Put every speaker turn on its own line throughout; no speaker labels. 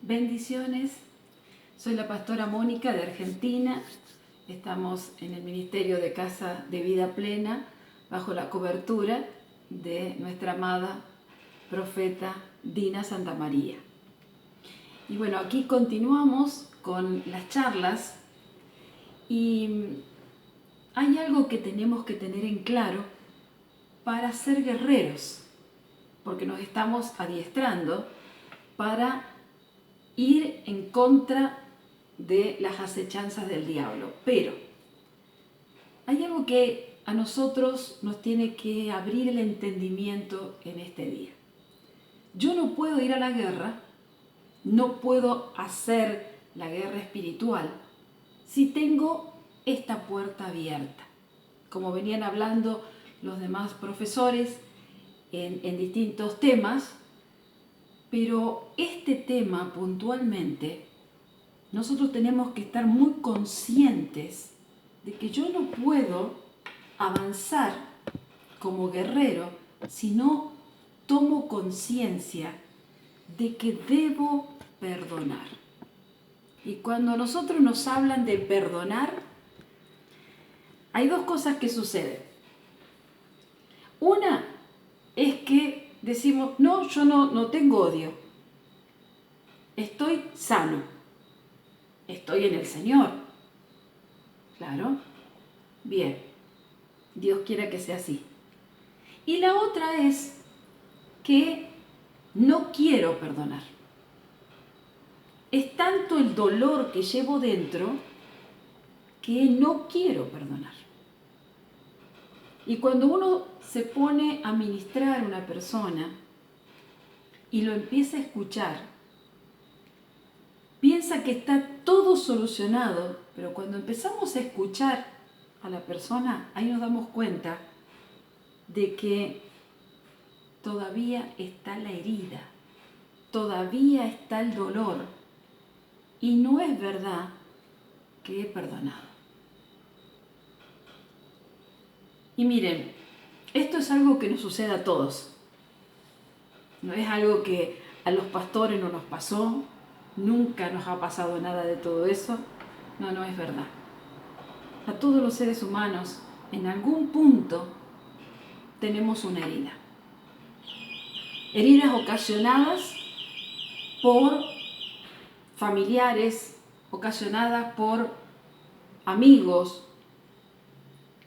Bendiciones, soy la pastora Mónica de Argentina. Estamos en el Ministerio de Casa de Vida Plena bajo la cobertura de nuestra amada profeta Dina Santamaría. Y bueno, aquí continuamos con las charlas y hay algo que tenemos que tener en claro para ser guerreros, porque nos estamos adiestrando para ir en contra de las acechanzas del diablo. Pero hay algo que a nosotros nos tiene que abrir el entendimiento en este día. Yo no puedo ir a la guerra, no puedo hacer la guerra espiritual si tengo esta puerta abierta. Como venían hablando los demás profesores en distintos temas, pero este tema puntualmente, nosotros tenemos que estar muy conscientes de que yo no puedo avanzar como guerrero si no tomo conciencia de que debo perdonar. Y cuando nosotros nos hablan de perdonar, hay dos cosas que suceden. Una es que decimos, no, yo no tengo odio, estoy sano, estoy en el Señor. Claro, bien, Dios quiera que sea así. Y la otra es que no quiero perdonar. Es tanto el dolor que llevo dentro que no quiero perdonar. Y cuando uno se pone a ministrar a una persona y lo empieza a escuchar, piensa que está todo solucionado, pero cuando empezamos a escuchar a la persona, ahí nos damos cuenta de que todavía está la herida, todavía está el dolor, y no es verdad que he perdonado. Y miren, esto es algo que nos sucede a todos. No es algo que a los pastores no nos pasó, nunca nos ha pasado nada de todo eso. No es verdad. A todos los seres humanos, en algún punto, tenemos una herida. Heridas ocasionadas por familiares, ocasionadas por amigos,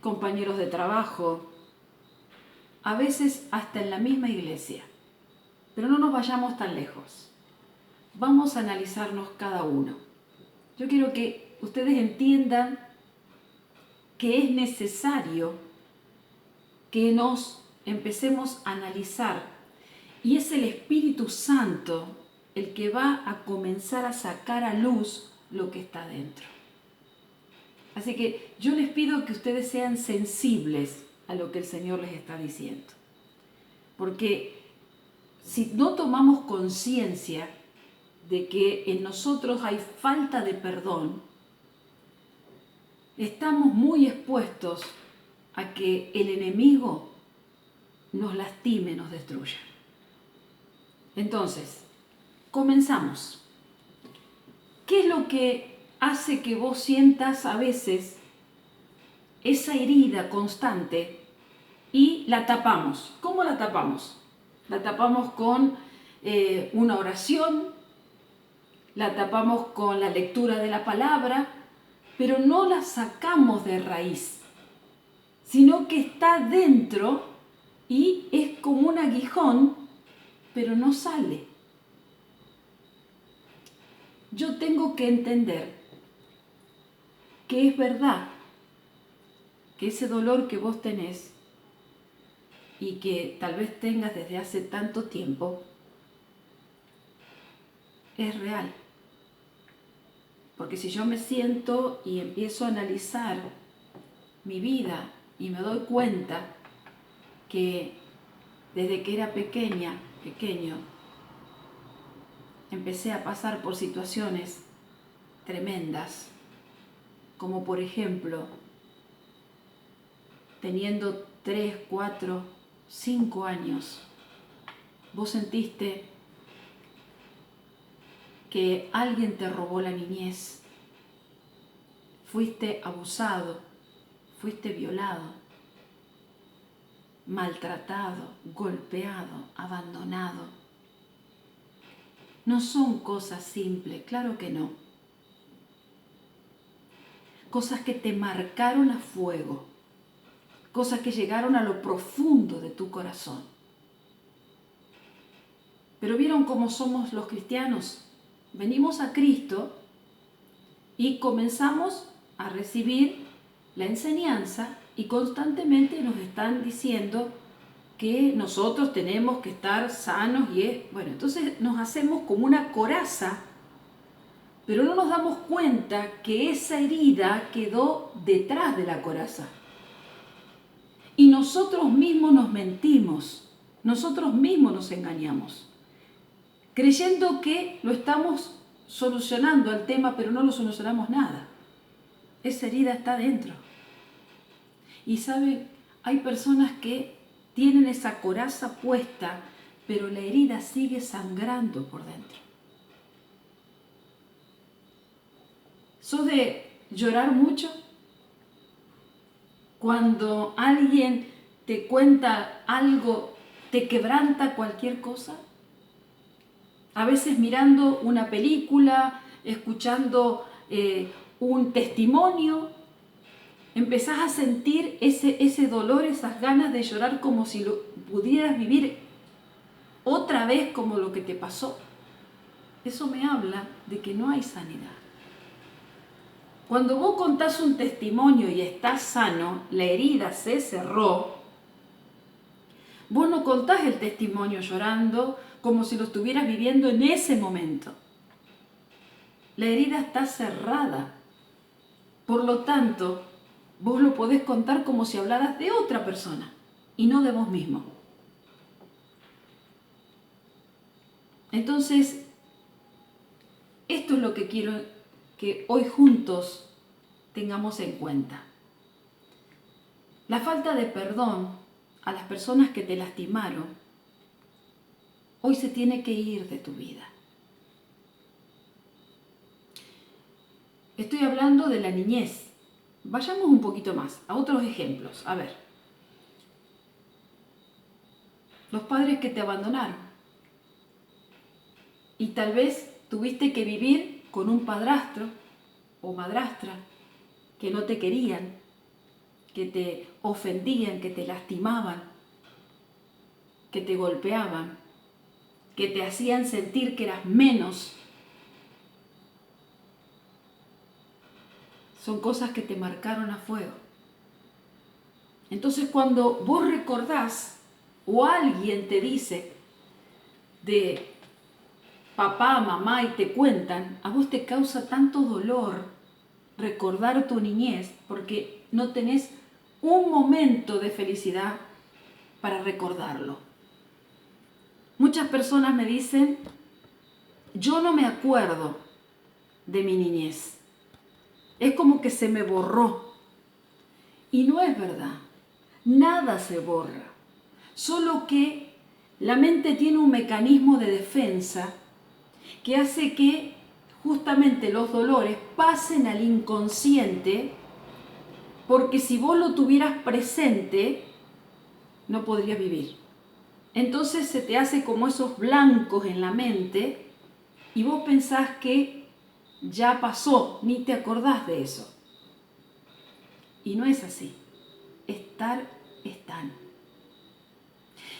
compañeros de trabajo, a veces hasta en la misma iglesia. Pero no nos vayamos tan lejos. Vamos a analizarnos cada uno. Yo quiero que ustedes entiendan que es necesario que nos empecemos a analizar, y es el Espíritu Santo el que va a comenzar a sacar a luz lo que está dentro. Así que yo les pido que ustedes sean sensibles a lo que el Señor les está diciendo. Porque si no tomamos conciencia de que en nosotros hay falta de perdón, estamos muy expuestos a que el enemigo nos lastime, nos destruya. Entonces, comenzamos. ¿Qué es lo que hace que vos sientas a veces esa herida constante y la tapamos? ¿Cómo la tapamos? La tapamos con una oración, la tapamos con la lectura de la palabra, pero no la sacamos de raíz, sino que está dentro y es como un aguijón, pero no sale. Yo tengo que entender que es verdad que ese dolor que vos tenés y que tal vez tengas desde hace tanto tiempo es real. Porque si yo me siento y empiezo a analizar mi vida y me doy cuenta que desde que era pequeño, empecé a pasar por situaciones tremendas, como por ejemplo, teniendo 3, 4, 5 años, vos sentiste que alguien te robó la niñez. Fuiste abusado, fuiste violado, maltratado, golpeado, abandonado. No son cosas simples, claro que no. Cosas que te marcaron a fuego, cosas que llegaron a lo profundo de tu corazón. Pero ¿vieron cómo somos los cristianos? Venimos a Cristo y comenzamos a recibir la enseñanza y constantemente nos están diciendo que nosotros tenemos que estar sanos bueno, entonces nos hacemos como una coraza, pero no nos damos cuenta que esa herida quedó detrás de la coraza. Y nosotros mismos nos mentimos, nosotros mismos nos engañamos, creyendo que lo estamos solucionando al tema, pero no lo solucionamos nada. Esa herida está dentro. Y saben, hay personas que tienen esa coraza puesta, pero la herida sigue sangrando por dentro. ¿Sos de llorar mucho? Cuando alguien te cuenta algo, te quebranta cualquier cosa. A veces mirando una película, escuchando un testimonio, empezás a sentir ese dolor, esas ganas de llorar como si lo pudieras vivir otra vez como lo que te pasó. Eso me habla de que no hay sanidad. Cuando vos contás un testimonio y estás sano, la herida se cerró, vos no contás el testimonio llorando como si lo estuvieras viviendo en ese momento. La herida está cerrada. Por lo tanto, vos lo podés contar como si hablaras de otra persona y no de vos mismo. Entonces, esto es lo que quiero que hoy juntos tengamos en cuenta. La falta de perdón a las personas que te lastimaron, hoy se tiene que ir de tu vida. Estoy hablando de la niñez. Vayamos un poquito más, a otros ejemplos. A ver, los padres que te abandonaron y tal vez tuviste que vivir con un padrastro o madrastra que no te querían, que te ofendían, que te lastimaban, que te golpeaban, que te hacían sentir que eras menos. Son cosas que te marcaron a fuego. Entonces cuando vos recordás o alguien te dice de papá, mamá y te cuentan, a vos te causa tanto dolor recordar tu niñez porque no tenés un momento de felicidad para recordarlo. Muchas personas me dicen, yo no me acuerdo de mi niñez. Es como que se me borró. Y no es verdad. Nada se borra. Solo que la mente tiene un mecanismo de defensa que hace que justamente los dolores pasen al inconsciente, porque si vos lo tuvieras presente, no podrías vivir. Entonces se te hace como esos blancos en la mente y vos pensás que ya pasó, ni te acordás de eso. Y no es así. Estar, están.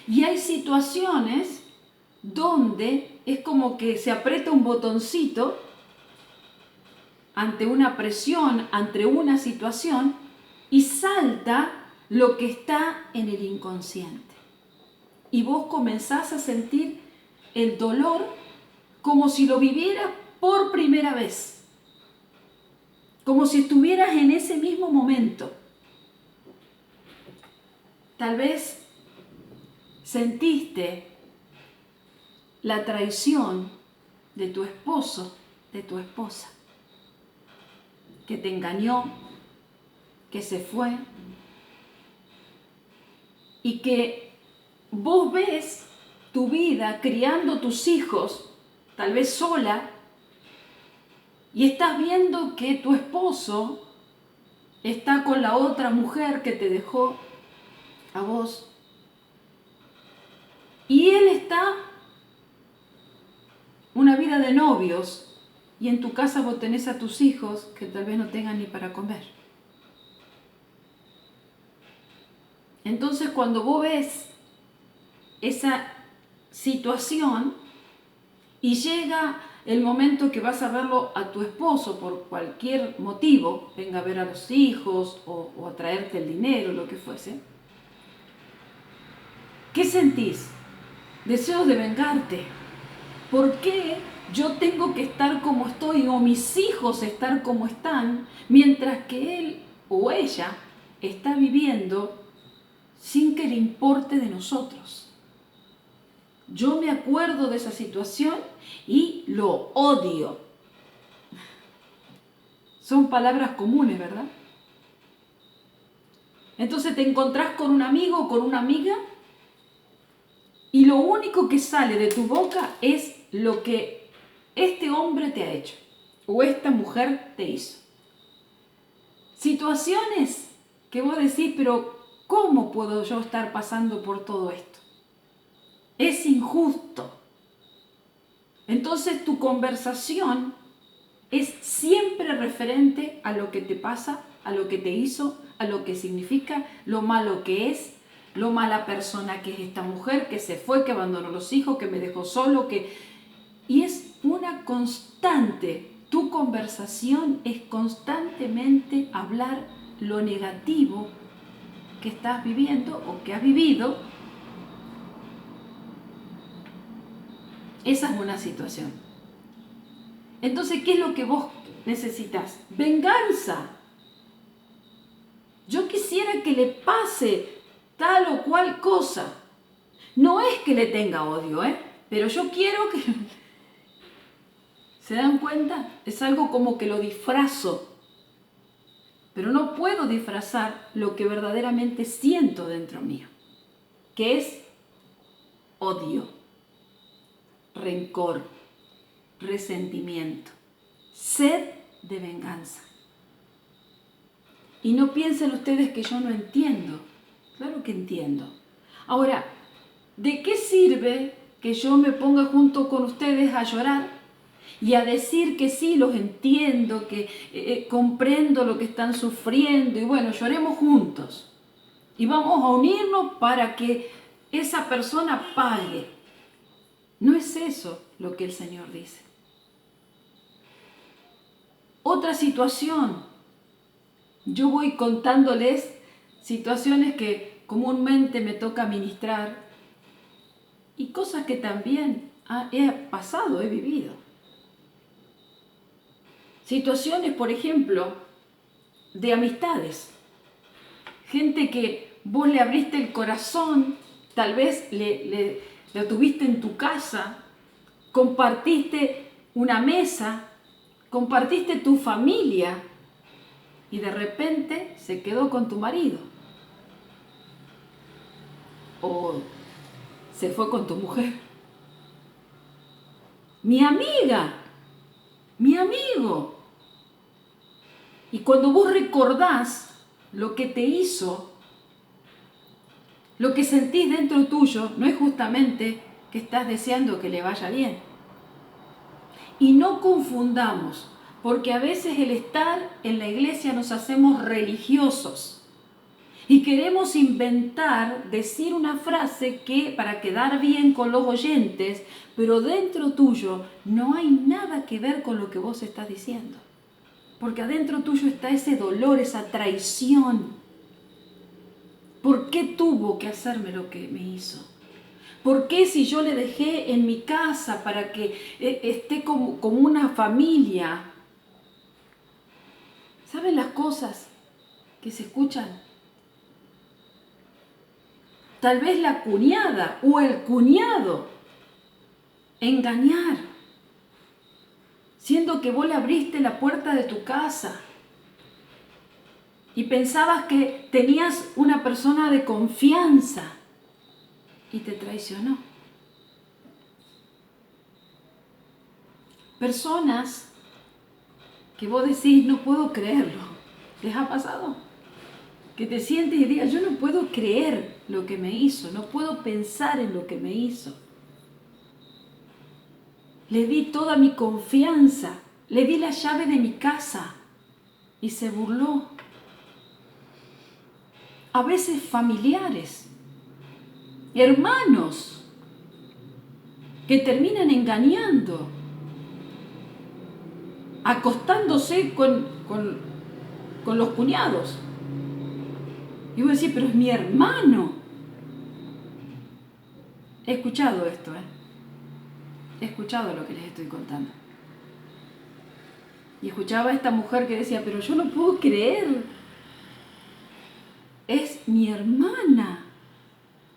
Y hay situaciones donde es como que se aprieta un botoncito ante una presión, ante una situación, y salta lo que está en el inconsciente. Y vos comenzás a sentir el dolor como si lo vivieras por primera vez, como si estuvieras en ese mismo momento. Tal vez sentiste la traición de tu esposo, de tu esposa, que te engañó, que se fue, y que vos ves tu vida criando tus hijos, tal vez sola, y estás viendo que tu esposo está con la otra mujer que te dejó a vos, y él está una vida de novios, y en tu casa vos tenés a tus hijos que tal vez no tengan ni para comer. Entonces cuando vos ves esa situación y llega el momento que vas a verlo a tu esposo por cualquier motivo, venga a ver a los hijos o a traerte el dinero, lo que fuese, ¿qué sentís? Deseos de vengarte. ¿Por qué yo tengo que estar como estoy o mis hijos estar como están mientras que él o ella está viviendo sin que le importe de nosotros? Yo me acuerdo de esa situación y lo odio. Son palabras comunes, ¿verdad? Entonces te encontrás con un amigo o con una amiga y lo único que sale de tu boca es lo que este hombre te ha hecho o esta mujer te hizo. Situaciones que vos decís, pero ¿cómo puedo yo estar pasando por todo esto? Es injusto. Entonces tu conversación es siempre referente a lo que te pasa, a lo que te hizo, a lo que significa, lo malo que es, lo mala persona que es esta mujer, que se fue, que abandonó los hijos, que me dejó solo, Y es una constante, tu conversación es constantemente hablar lo negativo que estás viviendo o que has vivido. Esa es una situación. Entonces, ¿qué es lo que vos necesitas? Venganza. Yo quisiera que le pase tal o cual cosa. No es que le tenga odio, pero yo quiero que... ¿Se dan cuenta? Es algo como que lo disfrazo. Pero no puedo disfrazar lo que verdaderamente siento dentro mío, que es odio, rencor, resentimiento, sed de venganza. Y no piensen ustedes que yo no entiendo. Claro que entiendo. Ahora, ¿de qué sirve que yo me ponga junto con ustedes a llorar y a decir que sí, los entiendo, que comprendo lo que están sufriendo y bueno, lloremos juntos y vamos a unirnos para que esa persona pague? No es eso lo que el Señor dice. Otra situación, yo voy contándoles situaciones que comúnmente me toca ministrar y cosas que también he pasado, he vivido. Situaciones, por ejemplo, de amistades. Gente que vos le abriste el corazón, tal vez lo tuviste en tu casa, compartiste una mesa, compartiste tu familia y de repente se quedó con tu marido. O se fue con tu mujer. Mi amiga, mi amigo. Y cuando vos recordás lo que te hizo, lo que sentís dentro tuyo, no es justamente que estás deseando que le vaya bien. Y no confundamos, porque a veces el estar en la iglesia nos hacemos religiosos y queremos inventar, decir una frase que para quedar bien con los oyentes, pero dentro tuyo no hay nada que ver con lo que vos estás diciendo. Porque adentro tuyo está ese dolor, esa traición. ¿Por qué tuvo que hacerme lo que me hizo? ¿Por qué si yo le dejé en mi casa para que esté como una familia? ¿Saben las cosas que se escuchan? Tal vez la cuñada o el cuñado engañar, siendo que vos le abriste la puerta de tu casa y pensabas que tenías una persona de confianza y te traicionó. Personas que vos decís, no puedo creerlo. ¿Les ha pasado? Que te sientes y digas, yo no puedo creer lo que me hizo, no puedo pensar en lo que me hizo. Le di toda mi confianza, le di la llave de mi casa y se burló. A veces familiares, hermanos, que terminan engañando, acostándose con los cuñados. Y voy a decir, pero es mi hermano. He escuchado esto, He escuchado lo que les estoy contando. Y escuchaba a esta mujer que decía, pero yo no puedo creer. Es mi hermana.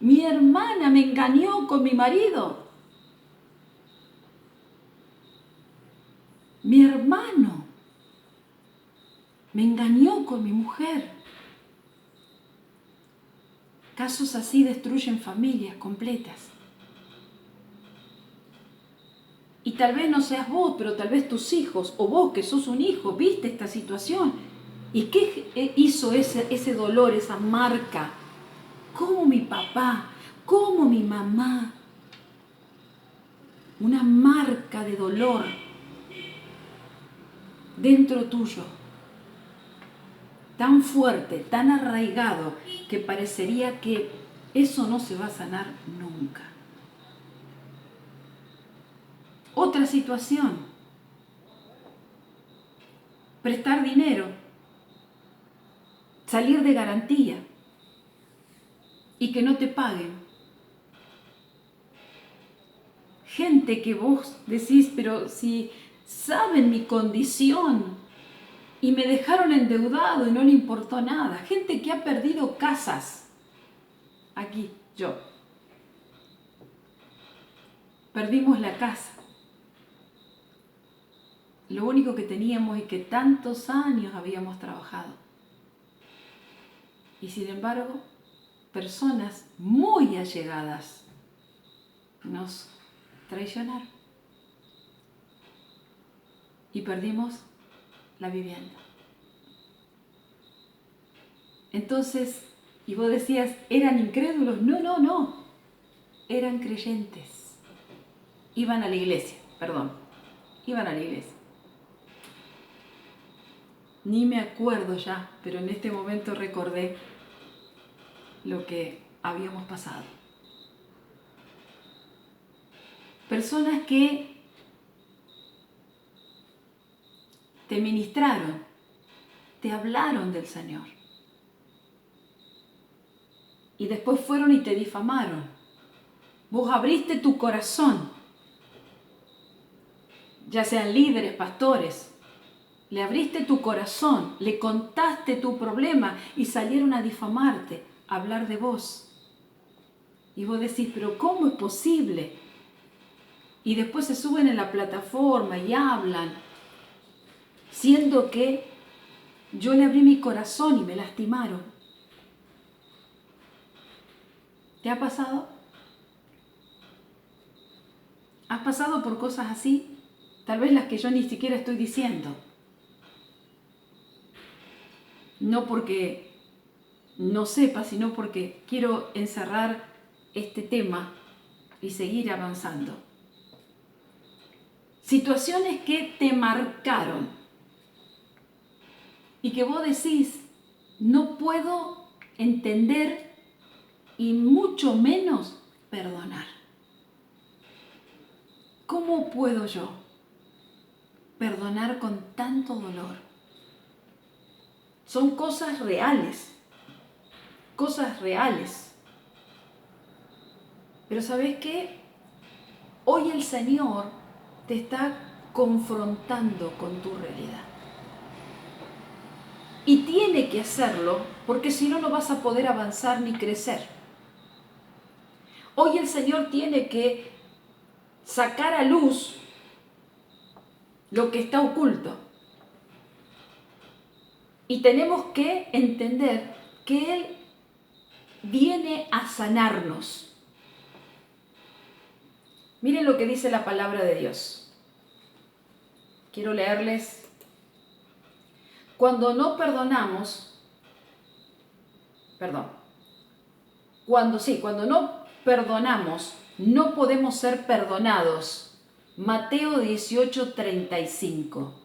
Mi hermana me engañó con mi marido. Mi hermano me engañó con mi mujer. Casos así destruyen familias completas. Y tal vez no seas vos, pero tal vez tus hijos, o vos que sos un hijo, viste esta situación. ¿Y qué hizo ese dolor, esa marca? ¿Cómo mi papá? ¿Cómo mi mamá? Una marca de dolor dentro tuyo. Tan fuerte, tan arraigado, que parecería que eso no se va a sanar nunca. Otra situación, prestar dinero, salir de garantía y que no te paguen. Gente que vos decís, pero si saben mi condición y me dejaron endeudado y no le importó nada. Gente que ha perdido casas. Aquí, yo. Perdimos la casa. Lo único que teníamos y que tantos años habíamos trabajado. Y sin embargo, personas muy allegadas nos traicionaron. Y perdimos la vivienda. Entonces, y vos decías, ¿eran incrédulos? No. Eran creyentes. Iban a la iglesia. Ni me acuerdo ya, pero en este momento recordé lo que habíamos pasado. Personas que te ministraron, te hablaron del Señor. Y después fueron y te difamaron. Vos abriste tu corazón, ya sean líderes, pastores, le abriste tu corazón, le contaste tu problema y salieron a difamarte, a hablar de vos. Y vos decís, pero ¿cómo es posible? Y después se suben en la plataforma y hablan, siendo que yo le abrí mi corazón y me lastimaron. ¿Te ha pasado? ¿Has pasado por cosas así? Tal vez las que yo ni siquiera estoy diciendo. No porque no sepa, sino porque quiero encerrar este tema y seguir avanzando. Situaciones que te marcaron y que vos decís, no puedo entender y mucho menos perdonar. ¿Cómo puedo yo perdonar con tanto dolor? Son cosas reales. Pero ¿sabes qué? Hoy el Señor te está confrontando con tu realidad. Y tiene que hacerlo porque si no, no vas a poder avanzar ni crecer. Hoy el Señor tiene que sacar a luz lo que está oculto. Y tenemos que entender que Él viene a sanarnos. Miren lo que dice la palabra de Dios. Quiero leerles Cuando no perdonamos, cuando no perdonamos, no podemos ser perdonados. Mateo 18:35.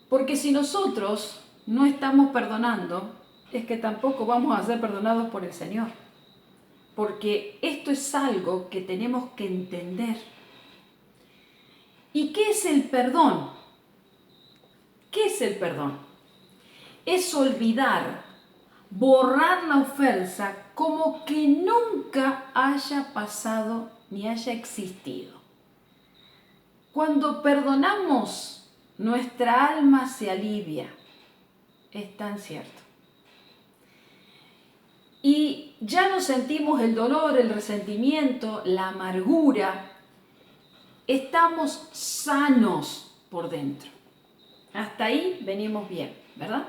Porque si nosotros no estamos perdonando, es que tampoco vamos a ser perdonados por el Señor. Porque esto es algo que tenemos que entender. ¿Y qué es el perdón? ¿Qué es el perdón? Es olvidar, borrar la ofensa como que nunca haya pasado ni haya existido. Cuando perdonamos, nuestra alma se alivia. Es tan cierto. Y ya no sentimos el dolor, el resentimiento, la amargura. Estamos sanos por dentro. Hasta ahí venimos bien, ¿verdad?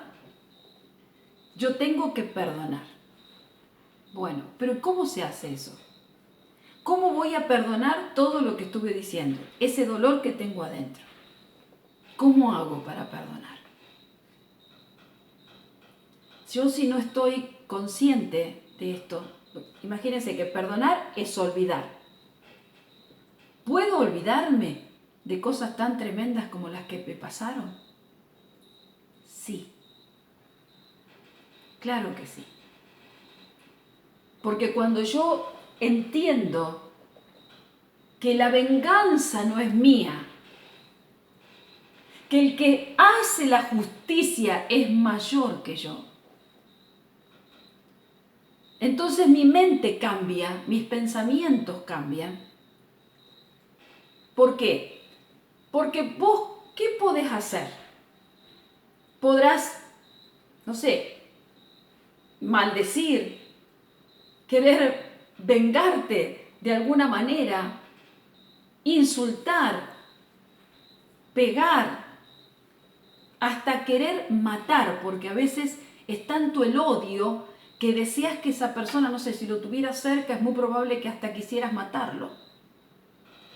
Yo tengo que perdonar. Bueno, pero ¿cómo se hace eso? ¿Cómo voy a perdonar todo lo que estuve diciendo? Ese dolor que tengo adentro. ¿Cómo hago para perdonar? Yo si no estoy consciente de esto, imagínense que perdonar es olvidar. ¿Puedo olvidarme de cosas tan tremendas como las que me pasaron? Sí. Claro que sí. Porque cuando yo entiendo que la venganza no es mía, que el que hace la justicia es mayor que yo, entonces mi mente cambia, mis pensamientos cambian. ¿Por qué? Porque vos, ¿qué podés hacer? Podrás, no sé, maldecir, querer vengarte de alguna manera, insultar, pegar, hasta querer matar, porque a veces es tanto el odio que deseas que esa persona, no sé, si lo tuvieras cerca, es muy probable que hasta quisieras matarlo.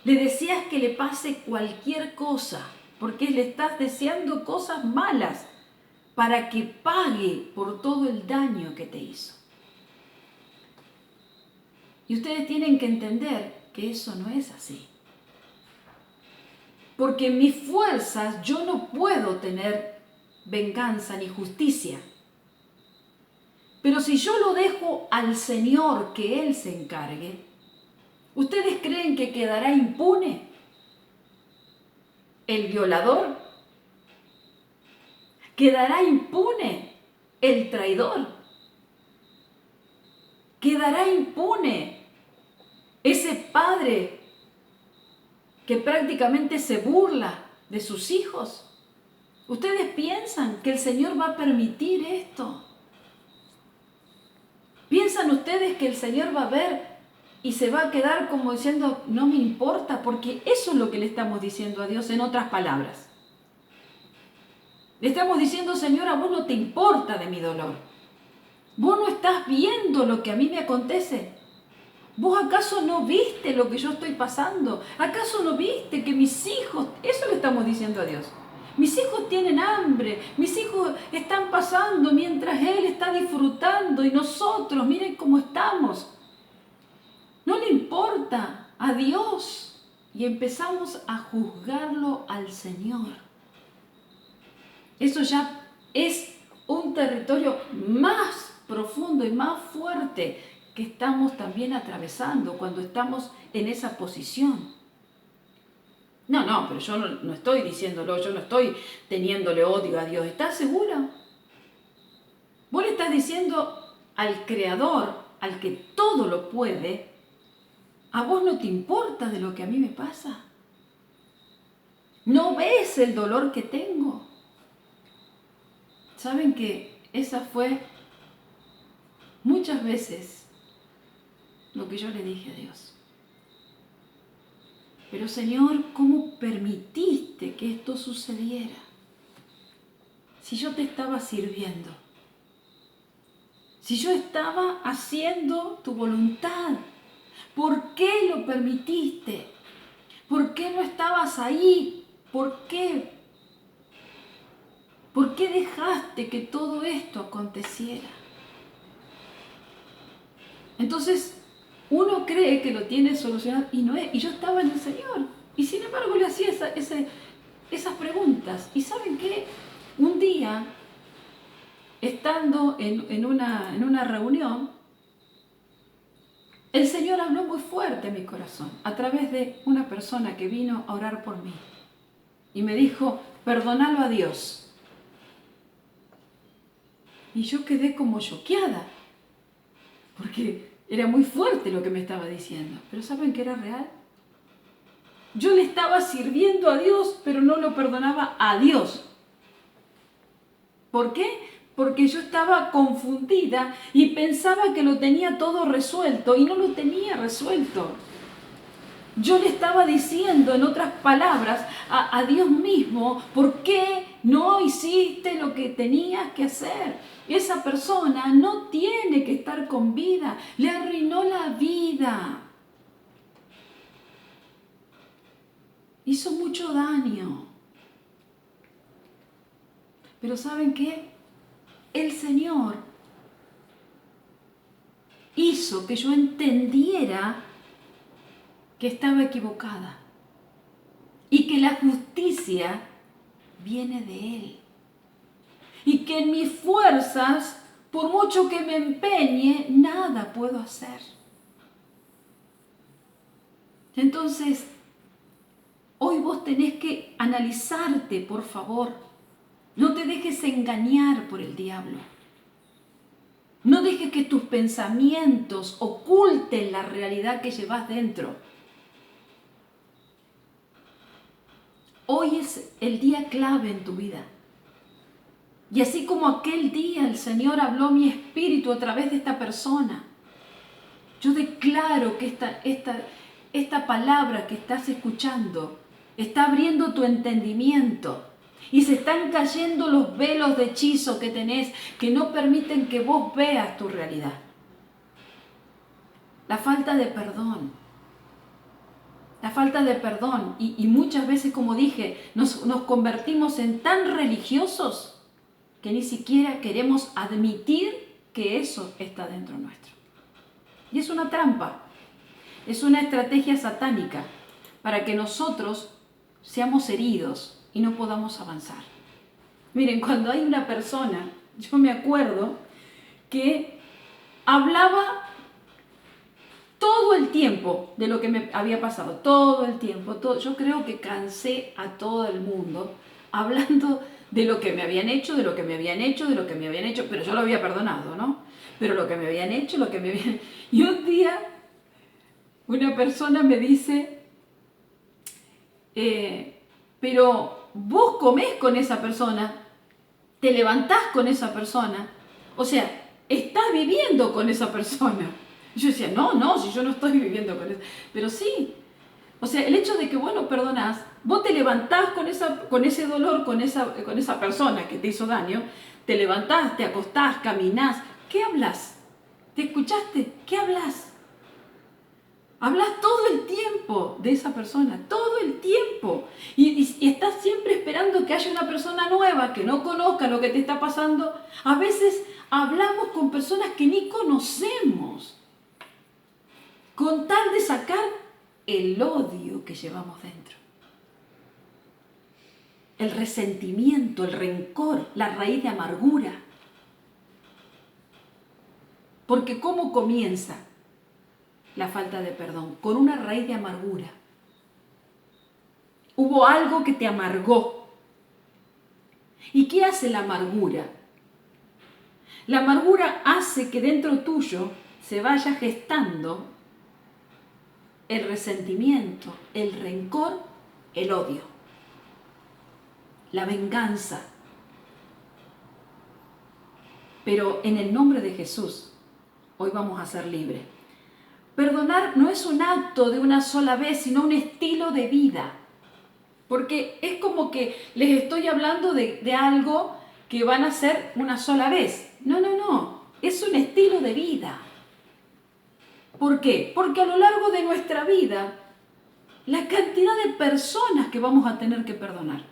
Le deseas que le pase cualquier cosa, porque le estás deseando cosas malas para que pague por todo el daño que te hizo. Y ustedes tienen que entender que eso no es así. Porque en mis fuerzas yo no puedo tener venganza ni justicia. Pero si yo lo dejo al Señor que Él se encargue, ¿ustedes creen que quedará impune el violador? ¿Quedará impune el traidor? ¿Quedará impune ese padre que prácticamente se burla de sus hijos? ¿Ustedes piensan que el Señor va a permitir esto? ¿Piensan ustedes que el Señor va a ver y se va a quedar como diciendo, no me importa? Porque eso es lo que le estamos diciendo a Dios en otras palabras. Le estamos diciendo, Señor, a vos no te importa de mi dolor. Vos no estás viendo lo que a mí me acontece. ¿Vos acaso no viste lo que yo estoy pasando? ¿Acaso no viste que mis hijos, eso le estamos diciendo a Dios, mis hijos tienen hambre, mis hijos están pasando mientras Él está disfrutando y nosotros, miren cómo estamos? No le importa a Dios y empezamos a juzgarlo al Señor. Eso ya es un territorio más profundo y más fuerte que estamos también atravesando cuando estamos en esa posición. No, pero yo no estoy diciéndolo, yo no estoy teniéndole odio a Dios. ¿Estás segura? Vos le estás diciendo al Creador, al que todo lo puede, ¿a vos no te importa de lo que a mí me pasa? ¿No ves el dolor que tengo? ¿Saben que esa fue muchas veces lo que yo le dije a Dios? Pero Señor, ¿cómo permitiste que esto sucediera? Si yo te estaba sirviendo, si yo estaba haciendo tu voluntad, ¿por qué lo permitiste? ¿Por qué no estabas ahí? ¿Por qué? ¿Por qué dejaste que todo esto aconteciera? Entonces, uno cree que lo tiene solucionado y no es. Y yo estaba en el Señor. Y sin embargo le hacía esas preguntas. ¿Y saben qué? Un día, estando en una reunión, el Señor habló muy fuerte a mi corazón a través de una persona que vino a orar por mí. Y me dijo, perdónalo a Dios. Y yo quedé como choqueada, porque era muy fuerte lo que me estaba diciendo. Pero ¿saben que era real? Yo le estaba sirviendo a Dios, pero no lo perdonaba a Dios. ¿Por qué? Porque yo estaba confundida y pensaba que lo tenía todo resuelto y no lo tenía resuelto. Yo le estaba diciendo, en otras palabras, a Dios mismo, ¿por qué no hiciste lo que tenías que hacer? Esa persona no tiene que estar con vida, le arruinó la vida. Hizo mucho daño. Pero ¿saben qué? El Señor hizo que yo entendiera que estaba equivocada y que la justicia viene de Él. Y que en mis fuerzas, por mucho que me empeñe, nada puedo hacer. Entonces, hoy vos tenés que analizarte, por favor. No te dejes engañar por el diablo. No dejes que tus pensamientos oculten la realidad que llevas dentro. Hoy es el día clave en tu vida. Y así como aquel día el Señor habló a mi espíritu a través de esta persona, yo declaro que esta palabra que estás escuchando está abriendo tu entendimiento y se están cayendo los velos de hechizo que tenés que no permiten que vos veas tu realidad. La falta de perdón. La falta de perdón. Y muchas veces, como dije, nos convertimos en tan religiosos que ni siquiera queremos admitir que eso está dentro nuestro. Y es una trampa, es una estrategia satánica para que nosotros seamos heridos y no podamos avanzar. Miren, cuando hay una persona, yo me acuerdo que hablaba todo el tiempo de lo que me había pasado, todo el tiempo, yo creo que cansé a todo el mundo hablando de lo que me habían hecho, de lo que me habían hecho, de lo que me habían hecho, pero yo lo había perdonado, ¿no? Pero lo que me habían hecho, lo que me habían... Y un día una persona me dice, pero vos comés con esa persona, te levantás con esa persona, o sea, estás viviendo con esa persona. Yo decía, no, si yo no estoy viviendo con eso, pero sí. O sea, el hecho de que vos no perdonás, vos te levantás con ese dolor, con esa persona que te hizo daño, te levantás, te acostás, caminás. ¿Qué hablas? ¿Te escuchaste? ¿Qué hablas? Hablas todo el tiempo de esa persona, todo el tiempo. Y estás siempre esperando que haya una persona nueva que no conozca lo que te está pasando. A veces hablamos con personas que ni conocemos, con tal de sacar el odio que llevamos dentro. El resentimiento, el rencor, la raíz de amargura. Porque ¿cómo comienza la falta de perdón? Con una raíz de amargura. Hubo algo que te amargó. ¿Y qué hace la amargura? La amargura hace que dentro tuyo se vaya gestando el resentimiento, el rencor, el odio, la venganza. Pero en el nombre de Jesús, hoy vamos a ser libres. Perdonar no es un acto de una sola vez, sino un estilo de vida. Porque es como que les estoy hablando de algo que van a hacer una sola vez. No. Es un estilo de vida. ¿Por qué? Porque a lo largo de nuestra vida, la cantidad de personas que vamos a tener que perdonar.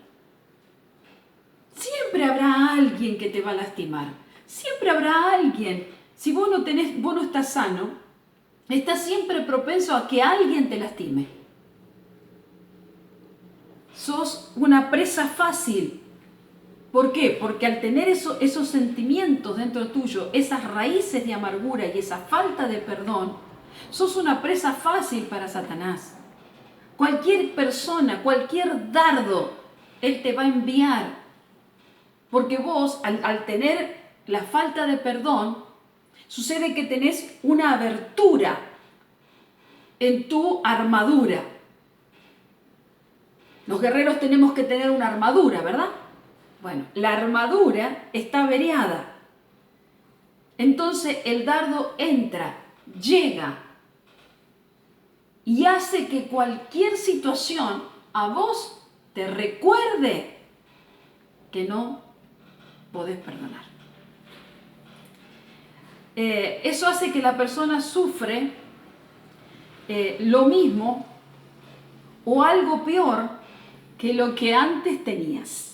siempre habrá alguien que te va a lastimar. Siempre habrá alguien. Si vos no estás sano, estás siempre propenso a que alguien te lastime. Sos una presa fácil. ¿Por qué? Porque al tener esos sentimientos dentro tuyo, esas raíces de amargura y esa falta de perdón, sos una presa fácil para Satanás. Cualquier persona, cualquier dardo, él te va a enviar. Porque vos, al tener la falta de perdón, sucede que tenés una abertura en tu armadura. Los guerreros tenemos que tener una armadura, ¿verdad? Bueno, la armadura está averiada. Entonces el dardo entra, llega y hace que cualquier situación a vos te recuerde que no podés perdonar. Eso hace que la persona sufre lo mismo o algo peor que lo que antes tenías.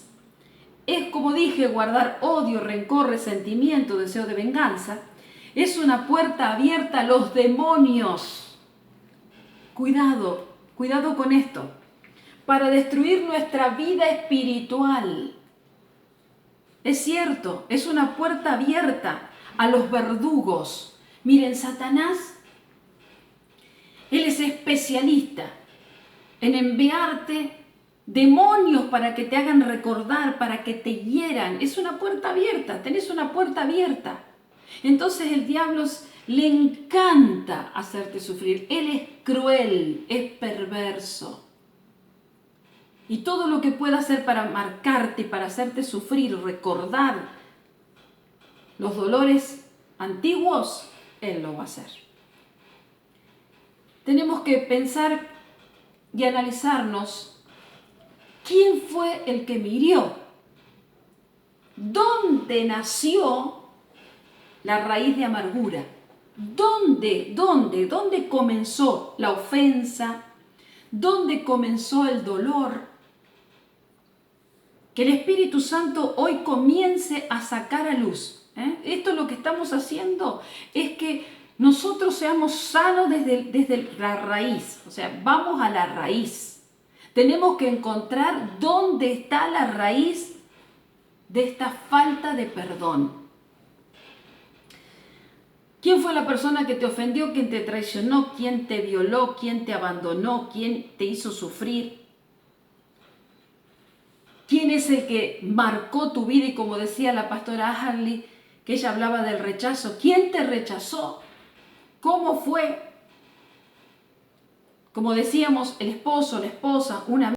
Es, como dije, guardar odio, rencor, resentimiento, deseo de venganza. Es una puerta abierta a los demonios. Cuidado, cuidado con esto. Para destruir nuestra vida espiritual. Es cierto, es una puerta abierta a los verdugos. Miren, Satanás, él es especialista en enviarte demonios para que te hagan recordar, para que te hieran. Es una puerta abierta, tenés una puerta abierta. Entonces el diablo le encanta hacerte sufrir. Él es cruel, es perverso. Y todo lo que pueda hacer para marcarte, para hacerte sufrir, recordar los dolores antiguos, él lo va a hacer. Tenemos que pensar y analizarnos quién fue el que me hirió, dónde nació la raíz de amargura, dónde comenzó la ofensa, dónde comenzó el dolor. Que el Espíritu Santo hoy comience a sacar a luz. Esto lo que estamos haciendo es que nosotros seamos sanos desde la raíz. O sea, vamos a la raíz. Tenemos que encontrar dónde está la raíz de esta falta de perdón. ¿Quién fue la persona que te ofendió, quién te traicionó, quién te violó, quién te abandonó, quién te hizo sufrir? ¿Quién es el que marcó tu vida? Y como decía la pastora Harley, que ella hablaba del rechazo. ¿Quién te rechazó? ¿Cómo fue? Como decíamos, el esposo, la esposa, una